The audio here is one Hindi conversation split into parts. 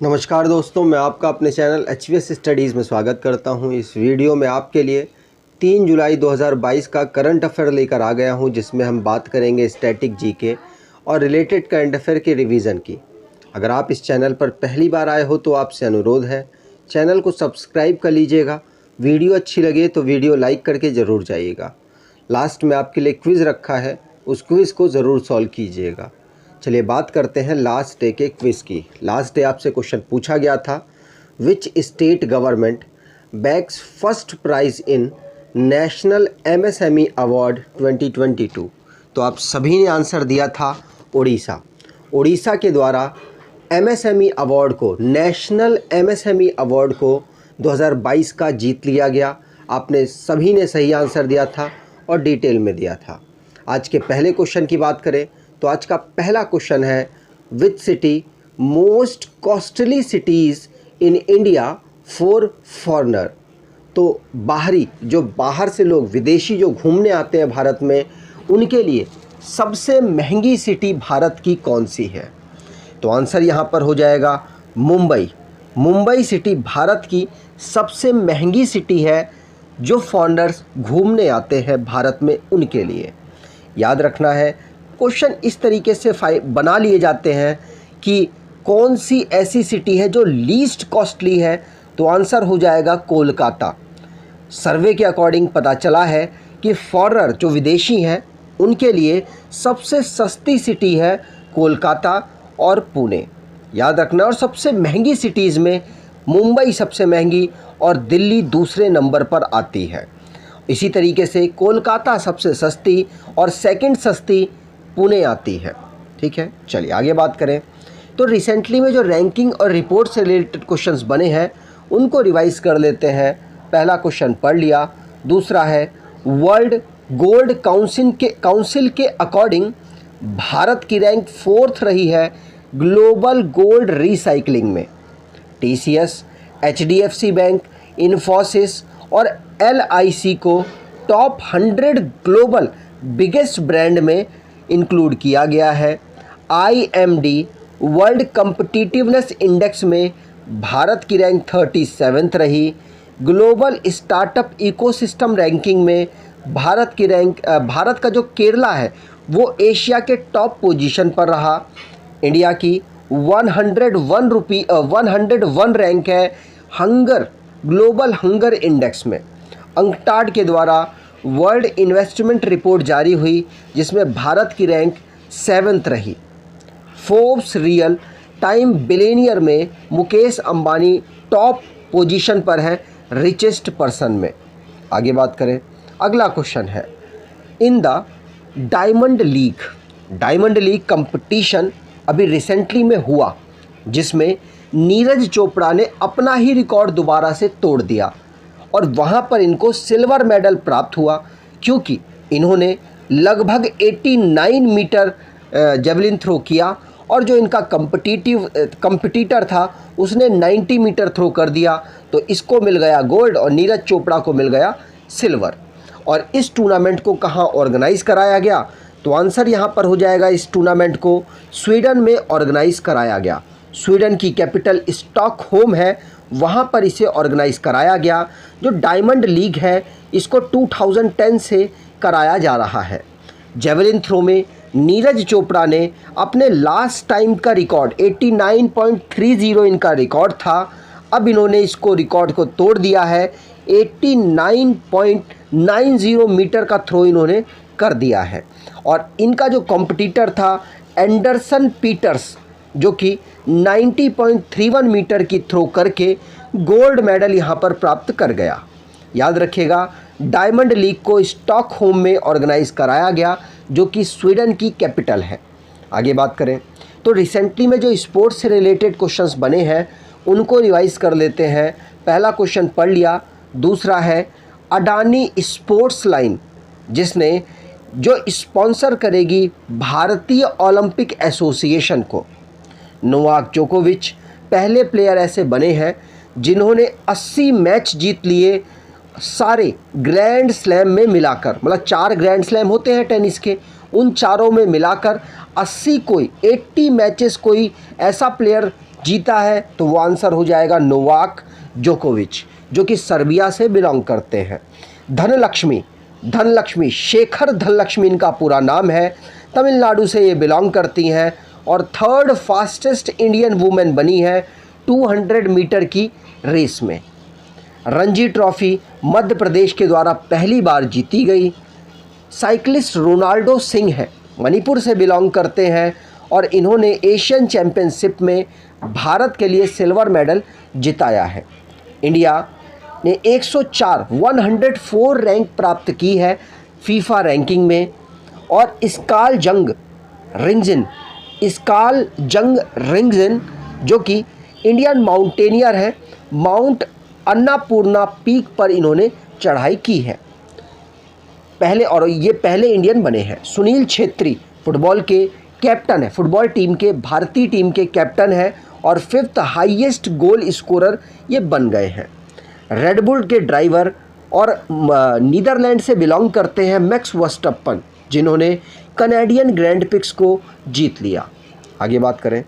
नमस्कार दोस्तों, मैं आपका अपने चैनल HVS स्टडीज़ में स्वागत करता हूं। इस वीडियो में आपके लिए 3 जुलाई 2022 का करंट अफेयर लेकर आ गया हूं, जिसमें हम बात करेंगे स्टैटिक जीके और रिलेटेड करंट अफेयर के रिवीजन की। अगर आप इस चैनल पर पहली बार आए हो तो आपसे अनुरोध है, चैनल को सब्सक्राइब कर लीजिएगा। वीडियो अच्छी लगे तो वीडियो लाइक करके ज़रूर जाइएगा। लास्ट में आपके लिए क्विज़ रखा है, उस क्विज़ को ज़रूर सॉल्व कीजिएगा। चलिए बात करते हैं लास्ट डे के क्विज़ की। लास्ट डे आपसे क्वेश्चन पूछा गया था, which state government bags first prize in national MSME award 2022। तो आप सभी ने आंसर दिया था उड़ीसा। उड़ीसा के द्वारा MSME अवार्ड को, नेशनल MSME अवार्ड को 2022 का जीत लिया गया। आपने सभी ने सही आंसर दिया था और डिटेल में दिया था। आज के पहले क्वेश्चन की बात करें तो आज का पहला क्वेश्चन है, which city most costly cities in India for foreigner. तो बाहर से लोग, विदेशी जो घूमने आते हैं भारत में, उनके लिए सबसे महंगी सिटी भारत की कौन सी है? तो आंसर यहाँ पर हो जाएगा मुंबई। मुंबई सिटी भारत की सबसे महंगी सिटी है जो फॉरनर्स घूमने आते हैं भारत में, उनके लिए। याद रखना है, क्वेश्चन इस तरीके से बना लिए जाते हैं कि कौन सी ऐसी सिटी है जो लीस्ट कॉस्टली है, तो आंसर हो जाएगा कोलकाता। सर्वे के अकॉर्डिंग पता चला है कि फॉरेनर जो विदेशी हैं उनके लिए सबसे सस्ती सिटी है कोलकाता और पुणे। याद रखना। और सबसे महंगी सिटीज़ में मुंबई सबसे महंगी और दिल्ली दूसरे नंबर पर आती है। इसी तरीके से कोलकाता सबसे सस्ती और सेकंड सस्ती पुणे आती है। ठीक है, चलिए आगे बात करें तो रिसेंटली में जो रैंकिंग और रिपोर्ट से रिलेटेड क्वेश्चंस बने हैं उनको रिवाइज कर लेते हैं। पहला क्वेश्चन पढ़ लिया। दूसरा है, वर्ल्ड गोल्ड काउंसिल के अकॉर्डिंग भारत की रैंक 4th रही है ग्लोबल गोल्ड रिसाइकलिंग में। TCS, HDFC बैंक, इन्फोसिस और LIC को टॉप 100 ग्लोबल बिगेस्ट ब्रांड में इंक्लूड किया गया है। IMD वर्ल्ड कम्पिटिटिवनेस इंडेक्स में भारत की रैंक 37th रही। ग्लोबल स्टार्टअप इकोसिस्टम रैंकिंग में भारत का जो केरला है वो एशिया के टॉप पोजीशन पर रहा। इंडिया की 101 रैंक है ग्लोबल हंगर इंडेक्स में। अंकटाड के द्वारा वर्ल्ड इन्वेस्टमेंट रिपोर्ट जारी हुई जिसमें भारत की रैंक 7th रही। फोर्ब्स रियल टाइम बिलियनियर में मुकेश अंबानी टॉप पोजीशन पर है रिचेस्ट पर्सन में। आगे बात करें, अगला क्वेश्चन है, in the diamond league competition अभी रिसेंटली में हुआ जिसमें नीरज चोपड़ा ने अपना ही रिकॉर्ड दोबारा से तोड़ दिया और वहाँ पर इनको सिल्वर मेडल प्राप्त हुआ क्योंकि इन्होंने लगभग 89 मीटर जेवलिन थ्रो किया और जो इनका कंपटीटर था उसने 90 मीटर थ्रो कर दिया। तो इसको मिल गया गोल्ड और नीरज चोपड़ा को मिल गया सिल्वर। और इस टूर्नामेंट को कहाँ ऑर्गेनाइज कराया गया? तो आंसर यहाँ पर हो जाएगा, इस टूर्नामेंट को स्वीडन में ऑर्गेनाइज कराया गया। स्वीडन की कैपिटल स्टॉकहोम है, वहाँ पर इसे ऑर्गेनाइज कराया गया। जो डायमंड लीग है इसको 2010 से कराया जा रहा है। जेवलिन थ्रो में नीरज चोपड़ा ने अपने लास्ट टाइम का रिकॉर्ड 89.30 इनका रिकॉर्ड था, अब इन्होंने इसको रिकॉर्ड को तोड़ दिया है। 89.90 मीटर का थ्रो इन्होंने कर दिया है। और इनका जो कॉम्पिटिटर था एंडरसन पीटर्स, जो कि 90.31 मीटर की थ्रो करके गोल्ड मेडल यहाँ पर प्राप्त कर गया। याद रखिएगा, डायमंड लीग को स्टॉकहोम में ऑर्गेनाइज कराया गया जो कि स्वीडन की कैपिटल है। आगे बात करें तो रिसेंटली में जो स्पोर्ट्स से रिलेटेड क्वेश्चंस बने हैं उनको रिवाइज कर लेते हैं। पहला क्वेश्चन पढ़ लिया। दूसरा है, अडानी स्पोर्ट्स लाइन जिसने जो स्पॉन्सर करेगी भारतीय ओलंपिक एसोसिएशन को। नोवाक जोकोविच पहले प्लेयर ऐसे बने हैं जिन्होंने 80 मैच जीत लिए सारे ग्रैंड स्लैम में मिलाकर, मतलब 4 ग्रैंड स्लैम होते हैं टेनिस के, उन चारों में मिलाकर 80 मैचेस कोई ऐसा प्लेयर जीता है तो वो आंसर हो जाएगा नोवाक जोकोविच, जो कि सर्बिया से बिलोंग करते हैं। धनलक्ष्मी शेखर धनलक्ष्मी इनका पूरा नाम है, तमिलनाडु से ये बिलोंग करती हैं और थर्ड फास्टेस्ट इंडियन वुमेन बनी है 200 मीटर की रेस में। रणजी ट्रॉफी मध्य प्रदेश के द्वारा पहली बार जीती गई। साइक्लिस्ट रोनाल्डो सिंह है, मणिपुर से बिलोंग करते हैं और इन्होंने एशियन चैम्पियनशिप में भारत के लिए सिल्वर मेडल जिताया है। इंडिया ने 104 रैंक प्राप्त की है फीफा रैंकिंग में। और स्काल जंग रिंगजिन जो कि इंडियन माउंटेनियर है, माउंट अन्नापूर्णा पीक पर इन्होंने चढ़ाई की है ये पहले इंडियन बने हैं। सुनील छेत्री फुटबॉल के कैप्टन है, फुटबॉल टीम के भारतीय टीम के कैप्टन है और 5th हाईएस्ट गोल स्कोरर ये बन गए हैं। रेडबुल के ड्राइवर और नीदरलैंड से बिलोंग करते हैं मैक्स वर्स्टप्पन, जिन्होंने कनाडियन ग्रैंड प्रिक्स को जीत लिया। आगे बात करें,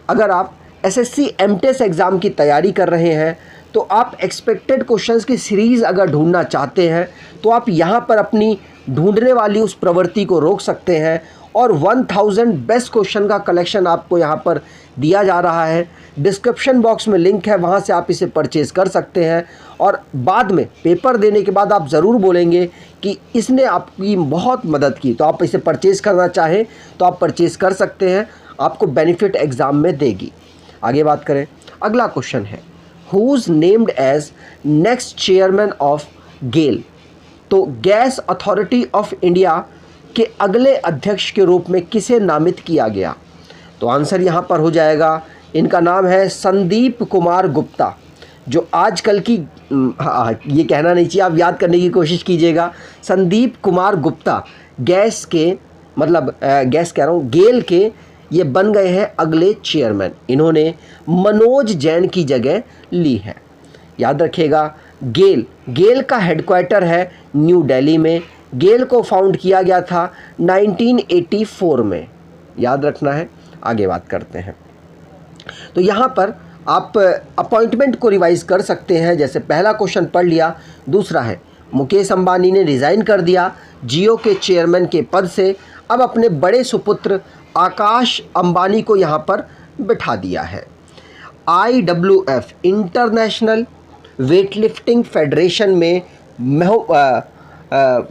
अगर आप एसएससी एमटेस एग्ज़ाम की तैयारी कर रहे हैं तो आप एक्सपेक्टेड क्वेश्चंस की सीरीज़ अगर ढूंढना चाहते हैं तो आप यहाँ पर अपनी ढूंढने वाली उस प्रवृत्ति को रोक सकते हैं और 1000 बेस्ट क्वेश्चन का कलेक्शन आपको यहाँ पर दिया जा रहा है। डिस्क्रिप्शन बॉक्स में लिंक है, वहाँ से आप इसे परचेज़ कर सकते हैं और बाद में पेपर देने के बाद आप ज़रूर बोलेंगे कि इसने आपकी बहुत मदद की, तो आप इसे परचेज़ करना चाहें तो आप परचेज़ कर सकते हैं, आपको बेनिफिट एग्ज़ाम में देगी। आगे बात करें, अगला क्वेश्चन है who is named as next chairman of GAIL. तो गैस अथॉरिटी ऑफ इंडिया के अगले अध्यक्ष के रूप में किसे नामित किया गया? तो आंसर यहाँ पर हो जाएगा, इनका नाम है संदीप कुमार गुप्ता, जो आजकल की ये कहना नहीं चाहिए, आप याद करने की कोशिश कीजिएगा। संदीप कुमार गुप्ता गैस के गेल के ये बन गए हैं अगले चेयरमैन। इन्होंने मनोज जैन की जगह ली है। याद रखिएगा, गेल का हेडक्वार्टर है न्यू दिल्ली में। गेल को फाउंड किया गया था 1984 में, याद रखना है। आगे बात करते हैं, तो यहाँ पर आप अपॉइंटमेंट को रिवाइज कर सकते हैं। जैसे पहला क्वेश्चन पढ़ लिया, दूसरा है मुकेश अंबानी ने रिज़ाइन कर दिया जियो के चेयरमैन के पद से, अब अपने बड़े सुपुत्र आकाश अंबानी को यहाँ पर बिठा दिया है। IWF इंटरनेशनल वेटलिफ्टिंग फेडरेशन में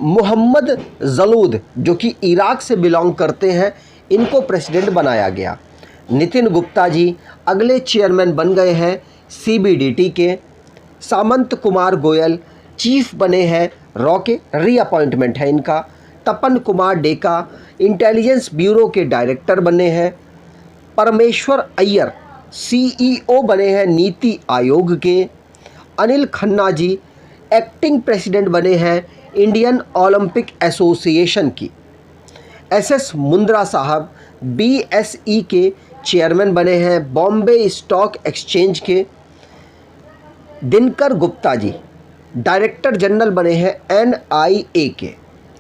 मोहम्मद जलूद, जो कि इराक से बिलोंग करते हैं, इनको प्रेसिडेंट बनाया गया। नितिन गुप्ता जी अगले चेयरमैन बन गए हैं CBDT के। सामंत कुमार गोयल चीफ बने हैं रॉ के, रीअपॉइंटमेंट है इनका। तपन कुमार डेका इंटेलिजेंस ब्यूरो के डायरेक्टर बने हैं। परमेश्वर अय्यर CEO बने हैं नीति आयोग के। अनिल खन्ना जी एक्टिंग प्रेसिडेंट बने हैं इंडियन ओलंपिक एसोसिएशन की। SS मुंद्रा साहब BSE के चेयरमैन बने हैं बॉम्बे स्टॉक एक्सचेंज के। दिनकर गुप्ता जी डायरेक्टर जनरल बने हैं NIA के।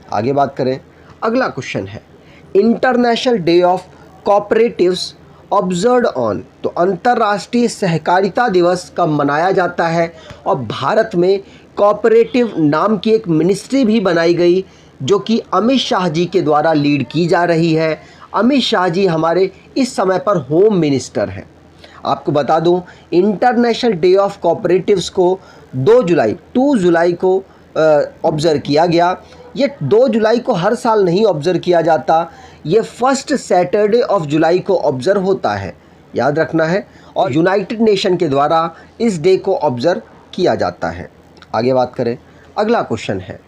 आगे बात करें, अगला क्वेश्चन है international day of cooperatives observed on. तो अंतर्राष्ट्रीय सहकारिता दिवस कब मनाया जाता है? और भारत में कोऑपरेटिव नाम की एक मिनिस्ट्री भी बनाई गई, जो कि अमित शाह जी के द्वारा लीड की जा रही है। अमित शाह जी हमारे इस समय पर होम मिनिस्टर हैं। आपको बता दूं, इंटरनेशनल डे ऑफ कोऑपरेटिव्स को 2 जुलाई को ऑब्ज़र्व किया गया। ये 2 जुलाई को हर साल नहीं ऑब्ज़र्व किया जाता, ये फर्स्ट सैटरडे ऑफ जुलाई को ऑब्ज़र्व होता है, याद रखना है। और यूनाइटेड नेशन के द्वारा इस डे को ऑब्ज़र्व किया जाता है। आगे बात करें, अगला क्वेश्चन है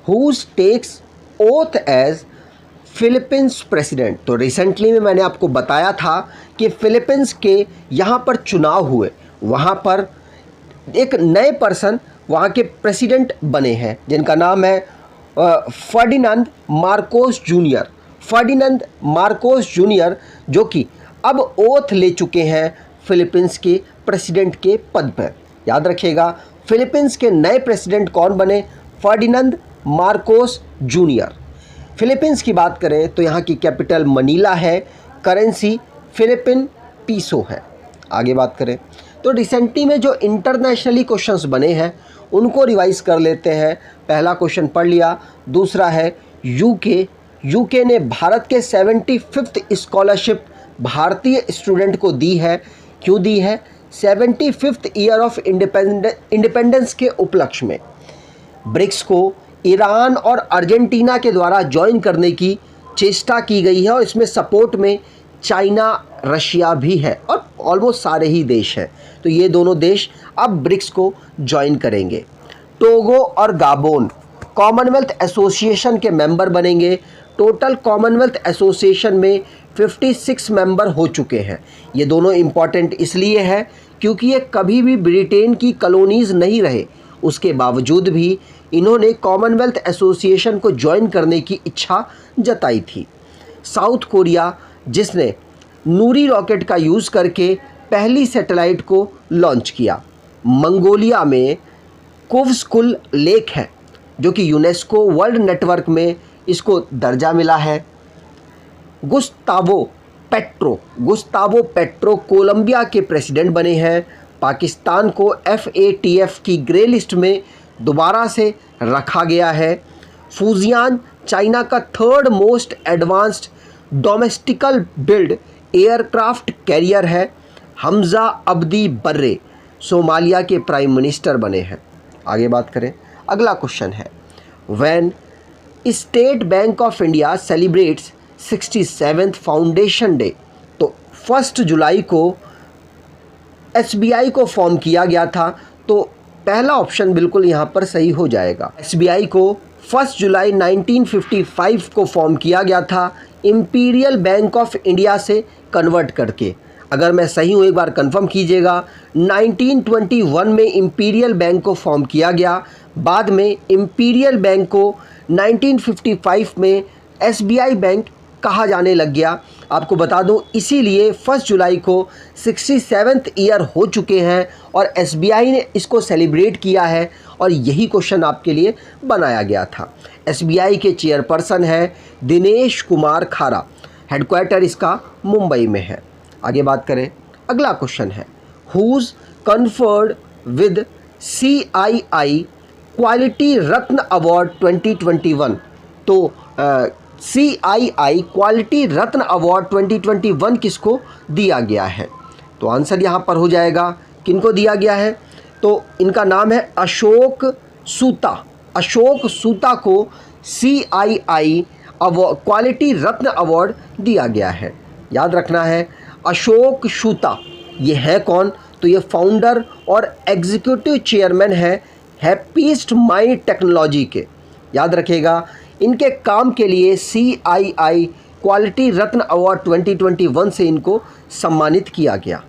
who's takes oath as Philippines president. तो रिसेंटली में मैंने आपको बताया था कि फिलीपींस के यहाँ पर चुनाव हुए, वहाँ पर एक नए पर्सन वहाँ के प्रेसिडेंट बने हैं, जिनका नाम है फर्डिनांड मार्कोस जूनियर, जो कि अब ओथ ले चुके हैं फिलीपींस के प्रेसिडेंट के पद पर। याद रखिएगा, फिलीपींस के नए प्रेसिडेंट कौन बने? Ferdinand Marcos junior. फिलीपींस की बात करें तो यहाँ की कैपिटल मनीला है, करेंसी फिलिपिन पीसो है। आगे बात करें तो रिसेंटली में जो इंटरनेशनली क्वेश्चंस बने हैं उनको रिवाइज कर लेते हैं। पहला क्वेश्चन पढ़ लिया। दूसरा है यूके ने भारत के 75th स्कॉलरशिप भारतीय स्टूडेंट को दी है। क्यों दी है? 75th ईयर ऑफ इंडिपेंडेंस के उपलक्ष्य में ब्रिक्स को ईरान और अर्जेंटीना के द्वारा ज्वाइन करने की चेष्टा की गई है और इसमें सपोर्ट में चाइना, रशिया भी है और ऑलमोस्ट सारे ही देश हैं। तो ये दोनों देश अब ब्रिक्स को ज्वाइन करेंगे। टोगो और गाबोन कॉमनवेल्थ एसोसिएशन के मेंबर बनेंगे। टोटल कॉमनवेल्थ एसोसिएशन में 56 मेंबर हो चुके हैं। ये दोनों इम्पॉर्टेंट इसलिए है क्योंकि ये कभी भी ब्रिटेन की कॉलोनीज़ नहीं रहे, उसके बावजूद भी इन्होंने कॉमनवेल्थ एसोसिएशन को ज्वाइन करने की इच्छा जताई थी। साउथ कोरिया जिसने नूरी रॉकेट का यूज़ करके पहली सैटेलाइट को लॉन्च किया। मंगोलिया में कोवस्कुल लेक है जो कि यूनेस्को वर्ल्ड नेटवर्क में इसको दर्जा मिला है। गुस्तावो पेट्रो कोलंबिया के प्रेसिडेंट बने हैं। पाकिस्तान को FATF की ग्रे लिस्ट में दोबारा से रखा गया है। फूजियान चाइना का 3rd most advanced domestic build aircraft carrier है। हमज़ा अब्दी बर्रे सोमालिया के प्राइम मिनिस्टर बने हैं। आगे बात करें, अगला क्वेश्चन है when state bank of India celebrates 67th foundation day. तो 1 जुलाई को SBI को फॉर्म किया गया था, तो पहला ऑप्शन बिल्कुल यहाँ पर सही हो जाएगा। SBI को 1 जुलाई 1955 को फॉर्म किया गया था इंपीरियल बैंक ऑफ इंडिया से कन्वर्ट करके। अगर मैं सही हूँ एक बार कंफर्म कीजिएगा। 1921 में इंपीरियल बैंक को फॉर्म किया गया, बाद में इंपीरियल बैंक को 1955 में SBI बैंक कहा जाने लग गया। आपको बता दूं इसीलिए 1 जुलाई को 67th ईयर हो चुके हैं और SBI ने इसको सेलिब्रेट किया है और यही क्वेश्चन आपके लिए बनाया गया था। SBI के चेयरपर्सन है दिनेश कुमार खारा, हेडक्वार्टर इसका मुंबई में है। आगे बात करें, अगला क्वेश्चन है who's conferred with CII quality Ratna award 2021। तो CII क्वालिटी रत्न अवार्ड 2021 किसको दिया गया है? तो आंसर यहाँ पर हो जाएगा किनको दिया गया है, तो इनका नाम है अशोक सूता को CII क्वालिटी रत्न अवार्ड दिया गया है। याद रखना है अशोक सूता ये है कौन? तो ये फाउंडर और एग्जीक्यूटिव चेयरमैन है हैप्पीस्ट माइंड टेक्नोलॉजी के। याद रखिएगा इनके काम के लिए CII क्वालिटी रत्न अवार्ड 2021 से इनको सम्मानित किया गया।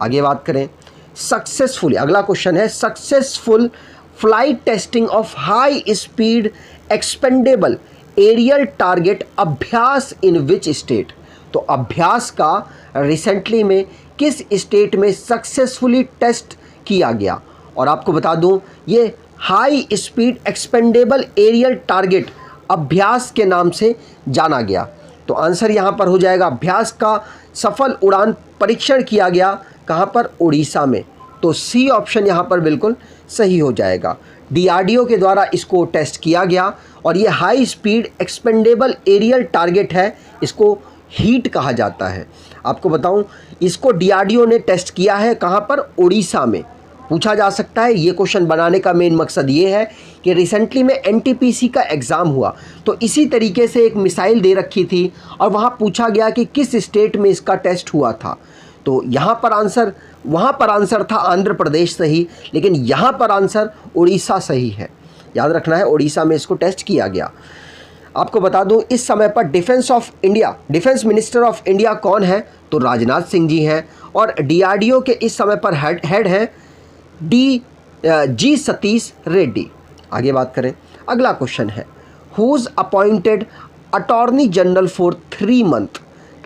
आगे बात करें सक्सेसफुली, अगला क्वेश्चन है successful flight testing of high speed expendable aerial target Abhyas in which state. तो अभ्यास का रिसेंटली में किस स्टेट में सक्सेसफुली टेस्ट किया गया? और आपको बता दूं ये high speed expendable aerial target Abhyas के नाम से जाना गया। तो आंसर यहाँ पर हो जाएगा अभ्यास का सफल उड़ान परीक्षण किया गया कहाँ पर? उड़ीसा में। तो C ऑप्शन यहाँ पर बिल्कुल सही हो जाएगा। DRDO के द्वारा इसको टेस्ट किया गया और ये high speed expendable aerial target है, इसको हीट कहा जाता है। आपको बताऊं इसको DRDO ने टेस्ट किया है कहाँ पर? उड़ीसा में। पूछा जा सकता है, ये क्वेश्चन बनाने का मेन मकसद ये है कि रिसेंटली में NTPC का एग्ज़ाम हुआ तो इसी तरीके से एक मिसाइल दे रखी थी और वहाँ पूछा गया कि किस स्टेट में इसका टेस्ट हुआ था। तो यहाँ पर आंसर, वहाँ पर आंसर था आंध्र प्रदेश सही, लेकिन यहाँ पर आंसर उड़ीसा सही है। याद रखना है उड़ीसा में इसको टेस्ट किया गया। आपको बता दूं इस समय पर डिफेंस मिनिस्टर ऑफ इंडिया कौन है? तो राजनाथ सिंह जी हैं और DRDO के इस समय पर हेड हैं G सतीश रेड्डी। आगे बात करें, अगला क्वेश्चन है who's appointed attorney general for 3 month.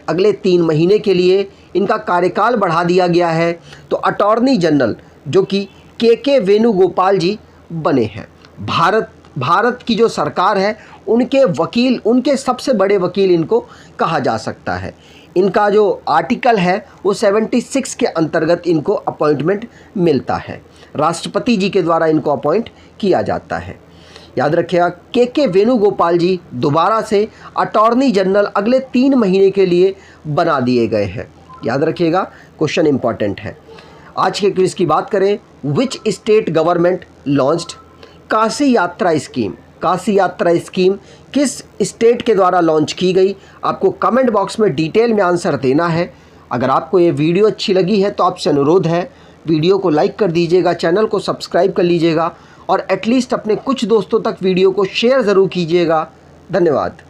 अगले 3 महीने के लिए इनका कार्यकाल बढ़ा दिया गया है। तो अटॉर्नी जनरल जो कि KK वेणुगोपाल जी बने हैं। भारत की जो सरकार है उनके वकील, उनके सबसे बड़े वकील इनको कहा जा सकता है। इनका जो आर्टिकल है वो 76 के अंतर्गत इनको अपॉइंटमेंट मिलता है। राष्ट्रपति जी के द्वारा इनको अपॉइंट किया जाता है। याद रखिएगा, के वेणुगोपाल जी दोबारा से अटॉर्नी जनरल अगले 3 महीने के लिए बना दिए गए हैं। याद रखिएगा, क्वेश्चन इंपॉर्टेंट है। आज के क्विज की बात करें, which state government launched Kashi यात्रा स्कीम। काशी यात्रा स्कीम किस स्टेट के द्वारा लॉन्च की गई? आपको कमेंट बॉक्स में डिटेल में आंसर देना है। अगर आपको ये वीडियो अच्छी लगी है तो आपसे अनुरोध है, वीडियो को लाइक कर दीजिएगा, चैनल को सब्सक्राइब कर लीजिएगा और एटलीस्ट अपने कुछ दोस्तों तक वीडियो को शेयर ज़रूर कीजिएगा। धन्यवाद।